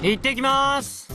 行ってきまーす。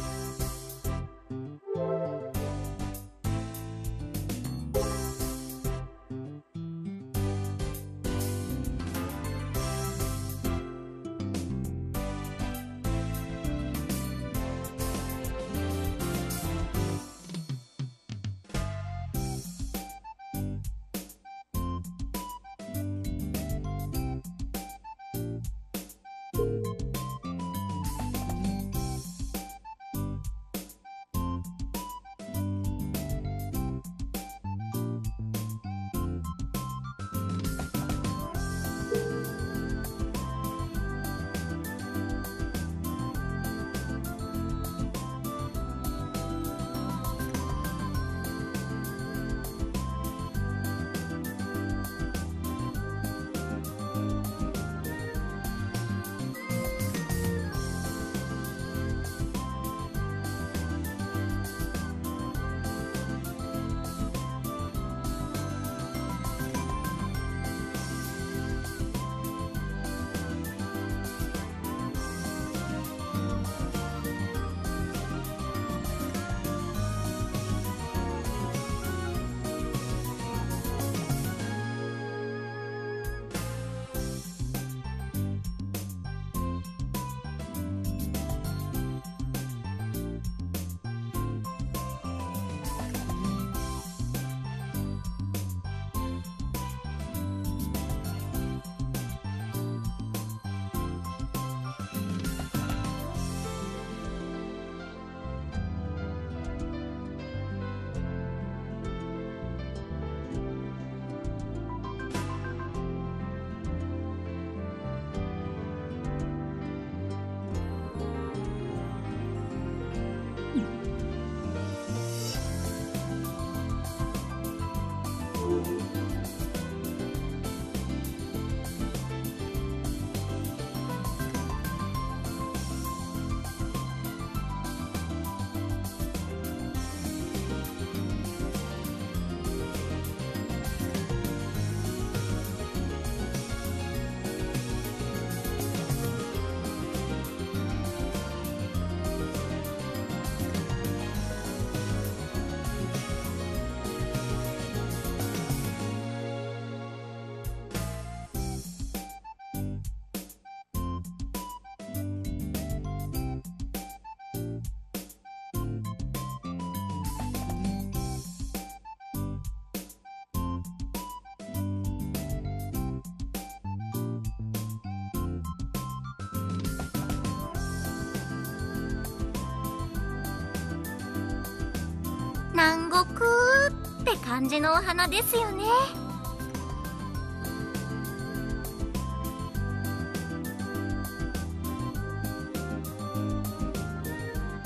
南国って感じのお花ですよね。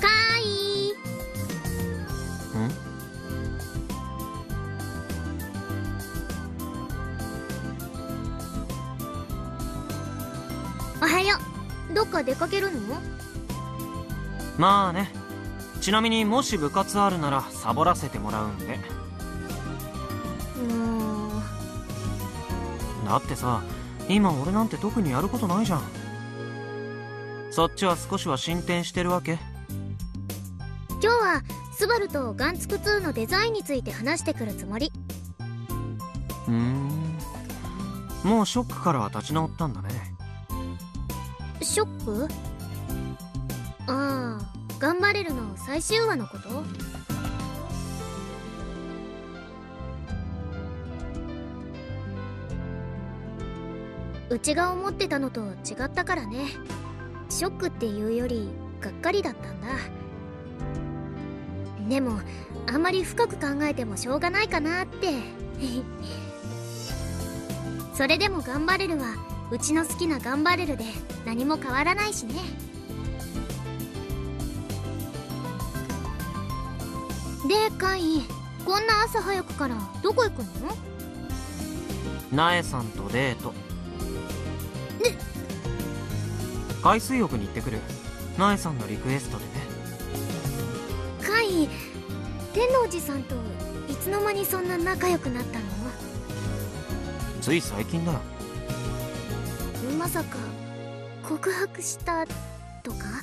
かーい。おはよう。どっか出かけるの？まあね。ちなみにもし部活あるならサボらせてもらうんで。だってさ、今俺なんて特にやることないじゃん。そっちは少しは進展してるわけ？今日はスバルとガンツク2のデザインについて話してくるつもり。もうショックからは立ち直ったんだね。ショック？ああ、頑張れるの最終話のこと？うちが思ってたのと違ったからね。ショックっていうよりがっかりだったんだ。でもあんまり深く考えてもしょうがないかなってそれでも頑張れるはうちの好きな頑張れるで何も変わらないしね。でカイ、こんな朝早くからどこ行くの？ナエさんとデート。海水浴に行ってくる。ナエさんのリクエストでね。カイ、天王寺さんといつの間にそんな仲良くなったの？つい最近だよ。まさか告白したとか？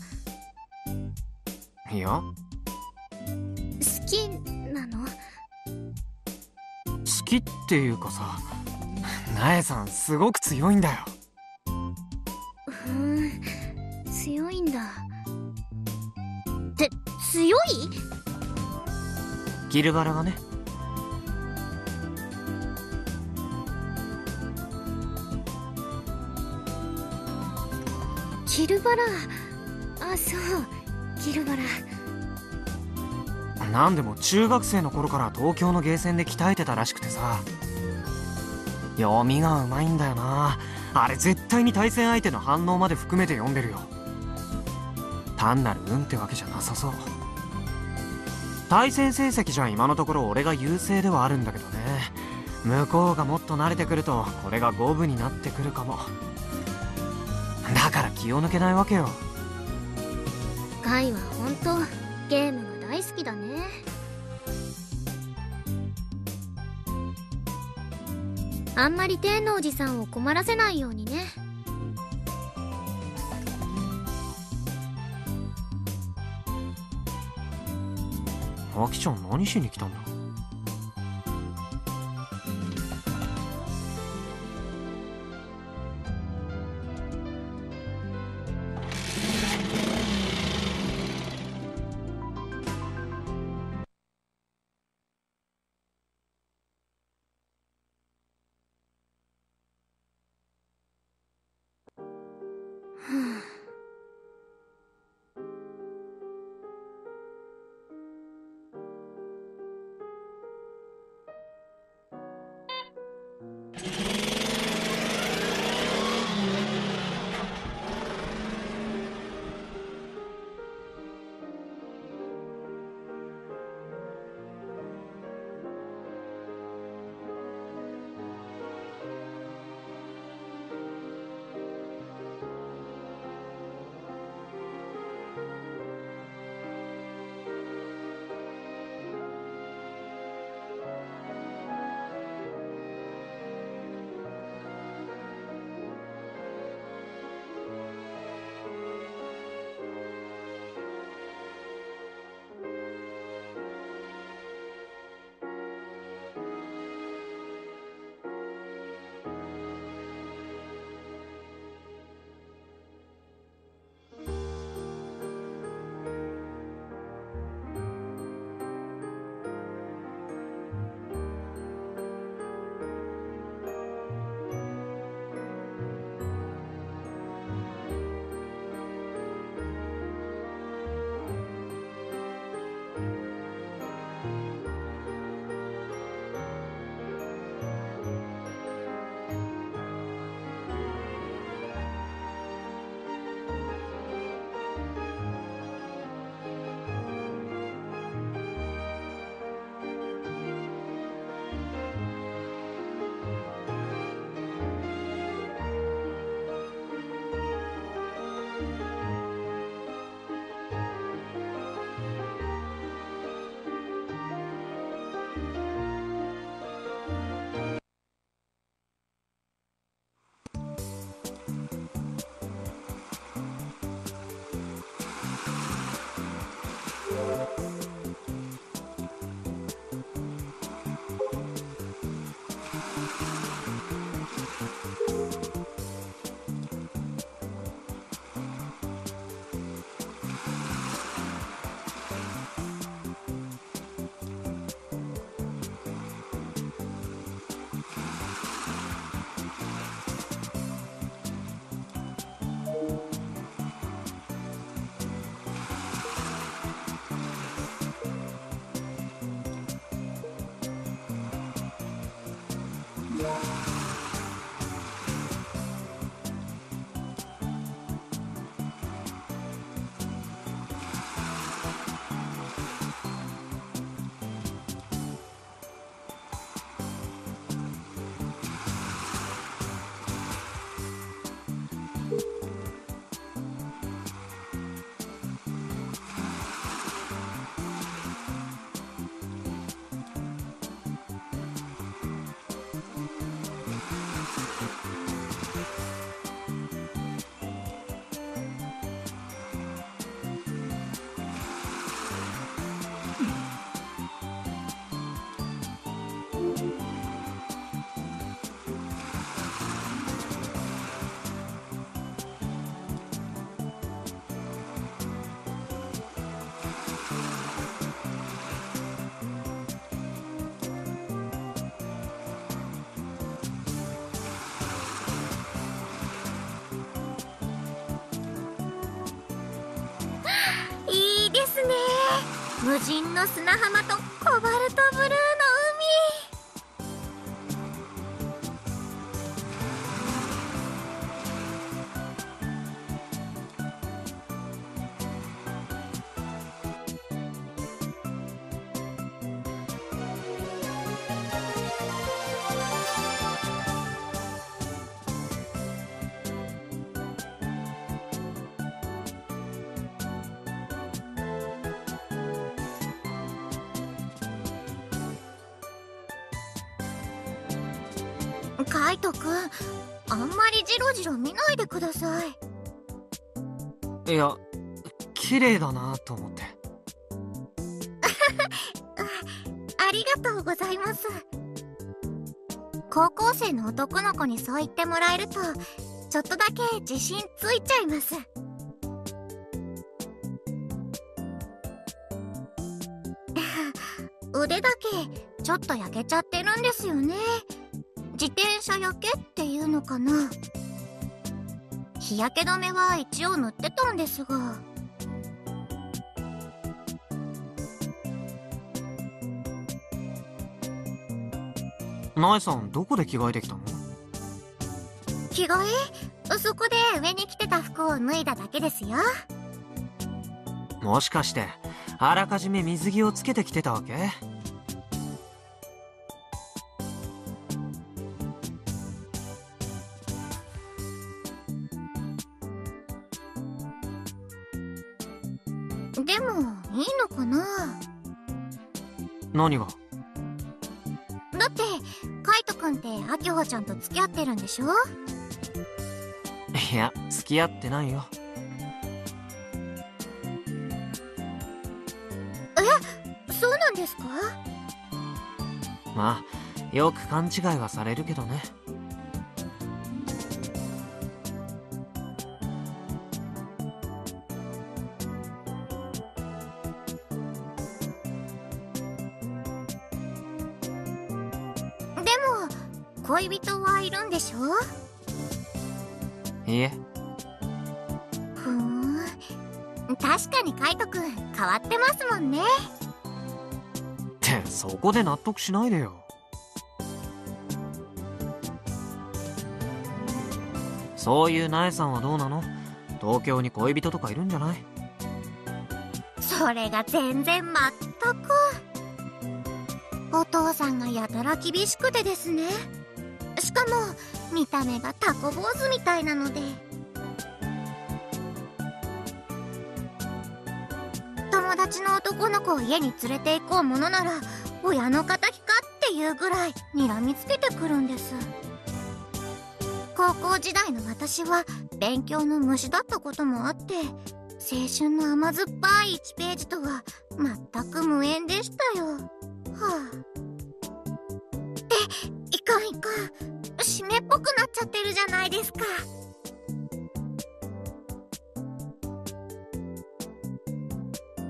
いや、好きなの？好きっていうかさ、ナエさんすごく強いんだよ。強いんだ。って強い？ギルバラがね。ギルバラ。あ、そう、ギルバラ。なんでも中学生の頃から東京のゲーセンで鍛えてたらしくてさ、読みがうまいんだよな。あれ絶対に対戦相手の反応まで含めて読んでるよ。単なる運ってわけじゃなさそう。対戦成績じゃ今のところ俺が優勢ではあるんだけどね。向こうがもっと慣れてくるとこれが五分になってくるかも。だから気を抜けないわけよ。カイは本当ゲームが大好きだね。あんまり天のおじさんを困らせないようにね。アキちゃん何しに来たんだ？無人の砂浜とコバルトブルーの海。カイトくん、あんまりジロジロ見ないでください。いや、綺麗だなと思って。ありがとうございます。高校生の男の子にそう言ってもらえると、ちょっとだけ自信ついちゃいます。腕だけちょっと焼けちゃってるんですよね。自転車焼けっていうのかな。日焼け止めは一応塗ってたんですが。ナエさん、どこで着替えてきたの？着替え？そこで上に着てた服を脱いだだけですよ。もしかしてあらかじめ水着をつけてきてたわけ？でもいいのかな？何が？だってカイトくんってアキホちゃんと付き合ってるんでしょ？いや、付き合ってないよ。そうなんですか？まあ、よく勘違いはされるけどね。でも恋人はいるんでしょ？いいえ。ふーん、確かにカイトくん変わってますもんね。ってそこで納得しないでよ。そういうナエさんはどうなの？東京に恋人とかいるんじゃない？それが全然全く。お父さんがやたら厳しくてですね。しかも見た目がタコ坊主みたいなので。友達の男の子を家に連れて行こうものなら親の敵かっていうぐらい睨みつけてくるんです。高校時代の私は勉強の虫だったこともあって青春の甘酸っぱい1ページとは全く無縁でしたよ。はあ。いかんいかん、湿っぽくなっちゃってるじゃないですか。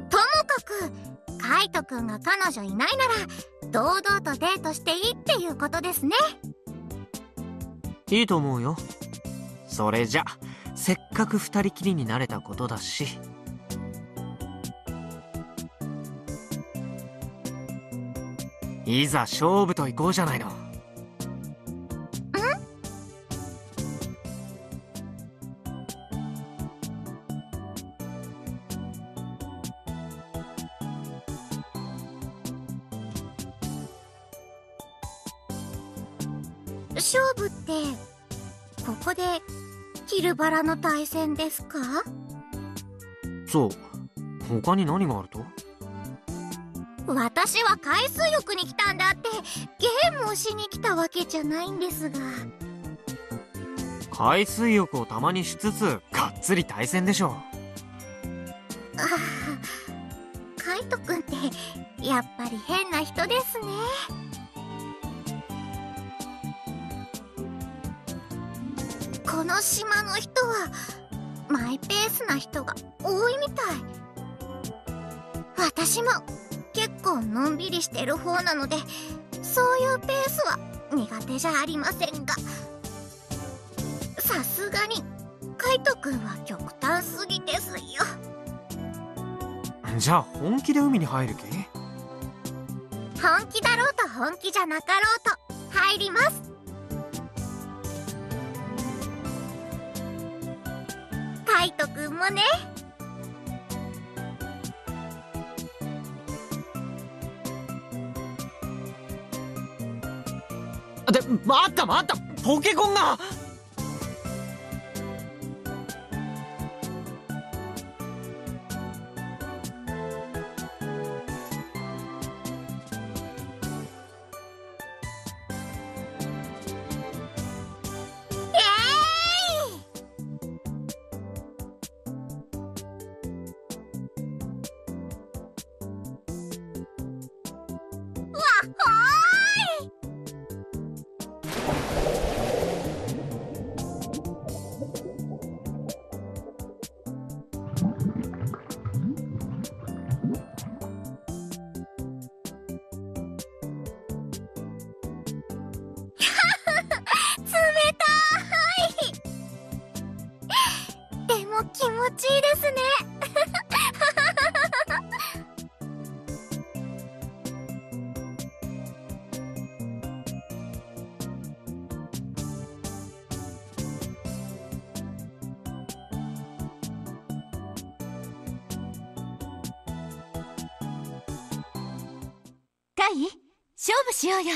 ともかくカイトくんが彼女いないなら堂々とデートしていいっていうことですね。いいと思うよ。それじゃせっかく二人きりになれたことだし。いざ勝負といこうじゃないの。勝負ってここでキルバラの対戦ですか？そう。他に何があると？私は海水浴に来たんだってゲームをしに来たわけじゃないんですが。海水浴をたまにしつつがっつり対戦でしょ。ああ、カイトくんってやっぱり変な人ですね。この島の人はマイペースな人が多いみたい。私も結構のんびりしてる方なのでそういうペースは苦手じゃありませんが、さすがにカイトくんは極端すぎですよ。じゃあ本気で海に入る気？本気だろうと本気じゃなかろうと入ります。カイトくんもね。で、待った待った、ポケコンが。でも気持ちいいですね。カイ、勝負しようよ。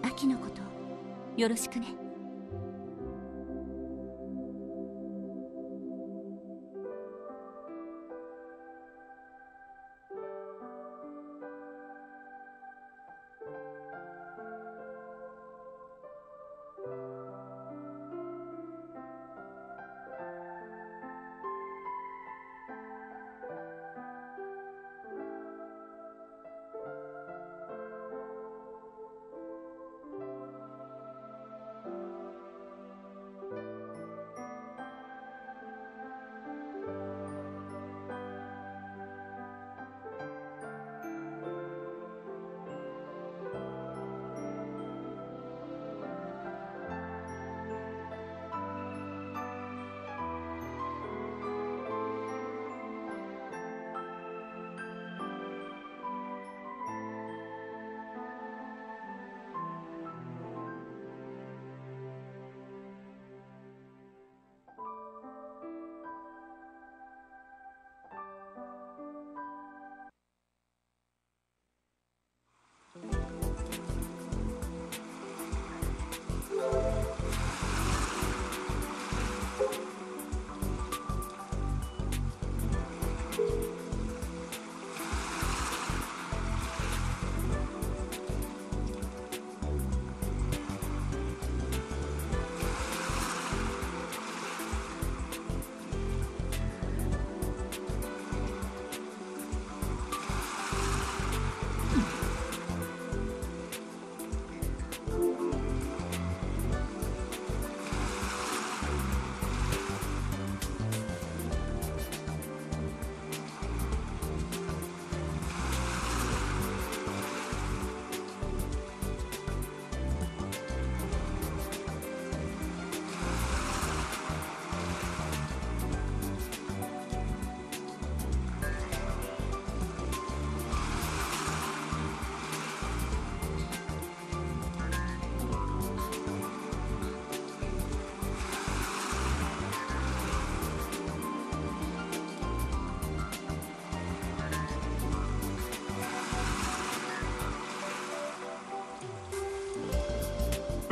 秋のことよろしくね。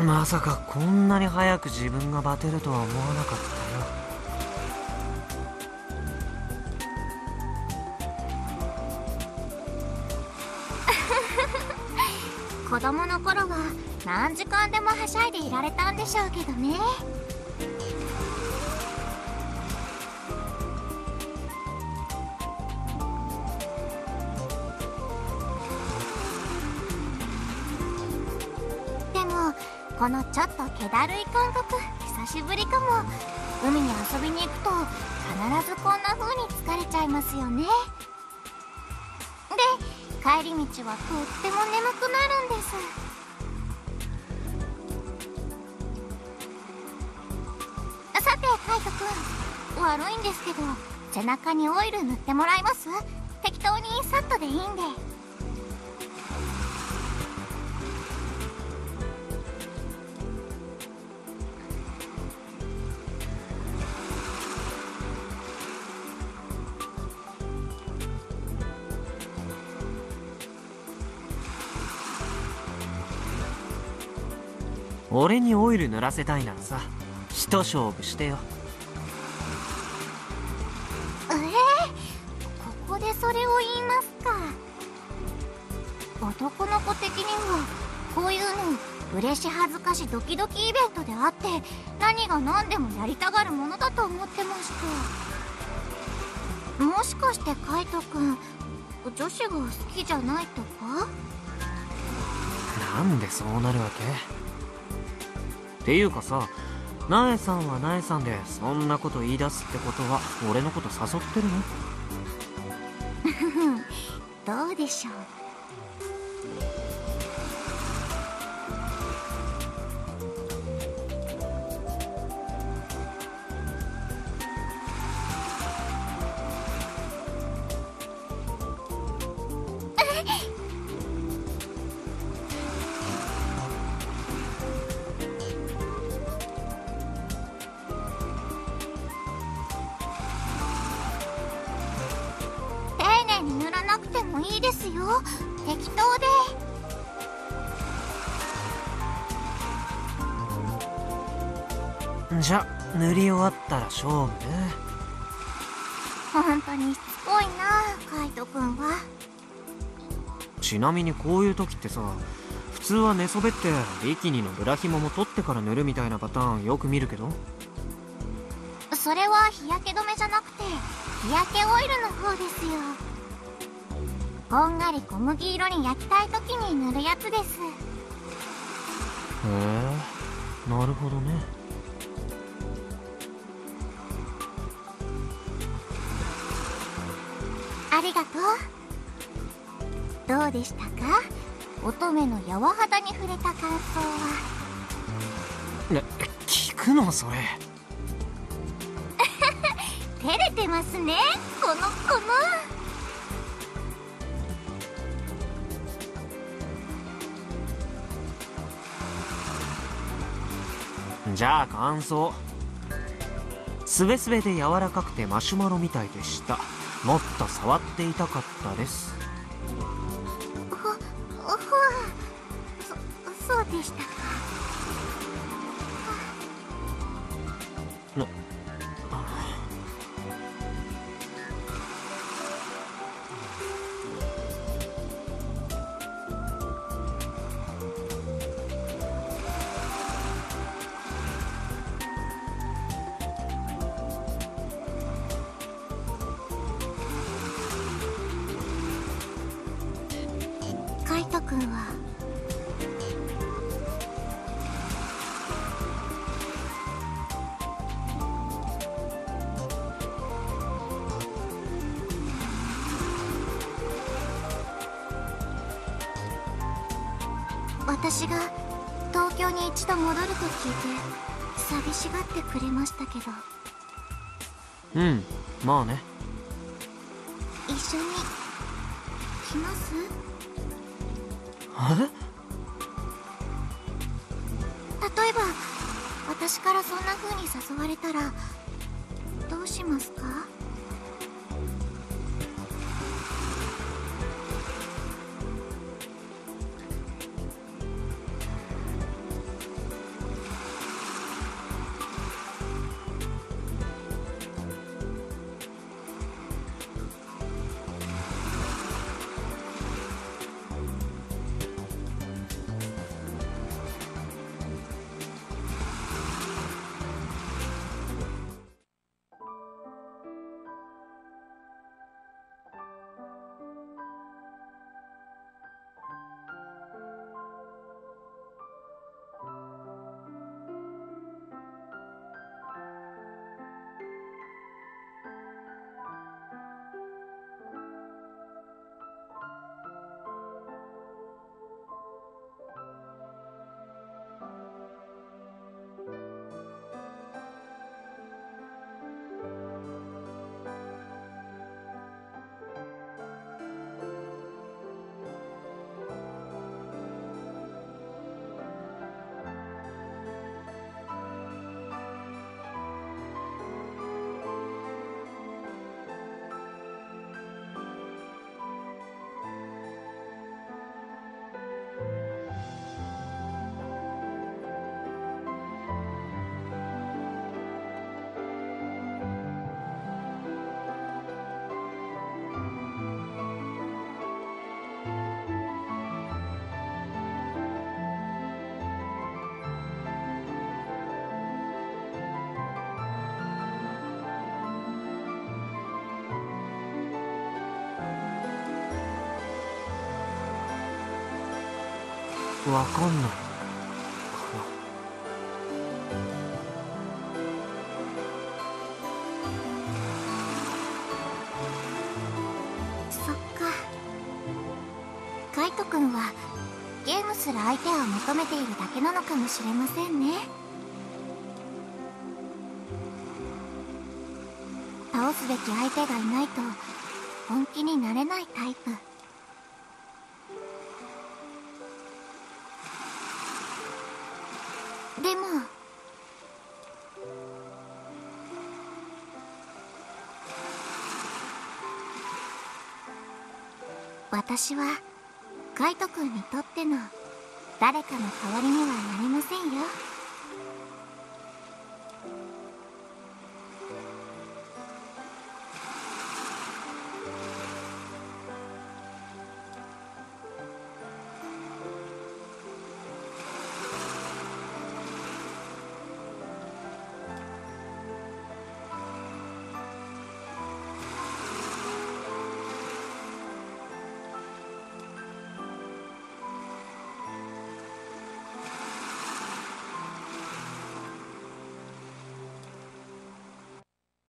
まさかこんなに早く自分がバテるとは思わなかったよ。子供の頃は何時間でもはしゃいでいられたんでしょうけどね。でもこのちょっと気だるい感覚久しぶりかも。海に遊びに行くと必ずこんな風に疲れちゃいますよね。で帰り道はとっても眠くなるんです。さてカイトくん、悪いんですけど背中にオイル塗ってもらえます？適当にサッとでいいんで。俺にオイル塗らせたいならさ、一勝負してよ。ここでそれを言いますか。男の子的にはこういうの嬉し恥ずかしドキドキイベントであって、何が何でもやりたがるものだと思ってました。もしかしてカイトくん女子が好きじゃないとか？なんでそうなるわけ？っていうかさ、ナエさんはナエさんでそんなこと言い出すってことは俺のこと誘ってるの？どうでしょう。塗らなくてもいいですよ。適当で。じゃ、塗り終わったら勝負ね。本当にしつこいなカイトくんは。ちなみにこういう時ってさ、普通は寝そべってビキニのブラ紐も取ってから塗るみたいなパターンよく見るけど。それは日焼け止めじゃなくて日焼けオイルの方ですよ。こんがり小麦色に焼きたい時に塗るやつです。へえ、なるほどね。ありがとう。どうでしたか？乙女の柔肌に触れた感想は。聞くのそれ。照れてますね、この。じゃあ感想。すべすべで柔らかくてマシュマロみたいでした。もっと触っていたかったです。そうでしたか。カイトくんは私が東京に一度戻ると聞いて寂しがってくれましたけど。うん、まあね。一緒に来ます？例えば私からそんな風に誘われたらどうしますか？わかんないかそっか。カイトくんはゲームする相手を求めているだけなのかもしれませんね。倒すべき相手がいないと本気になれないタイプ。でも私はカイトくんにとっての誰かの代わりにはなりませんよ。